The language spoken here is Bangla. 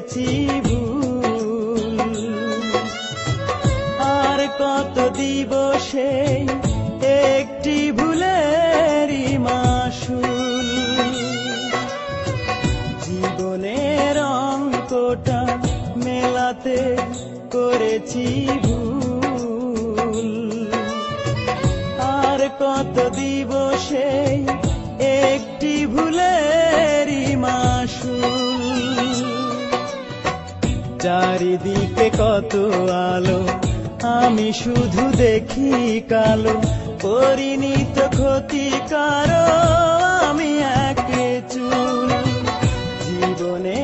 করেছি ভুল। আর কত দিব সেই একটি ভুলেরই মাসুল। জীবনের অঙ্কটা মেলাতে করেছি ভুল। আর কত দিব সেই একটি ভুলেরই মাসুল। চারিদিকে কত আলো, আমি শুধু দেখি কালো। করিনি তো ক্ষতি কারো, আমি একে চুল। জীবনে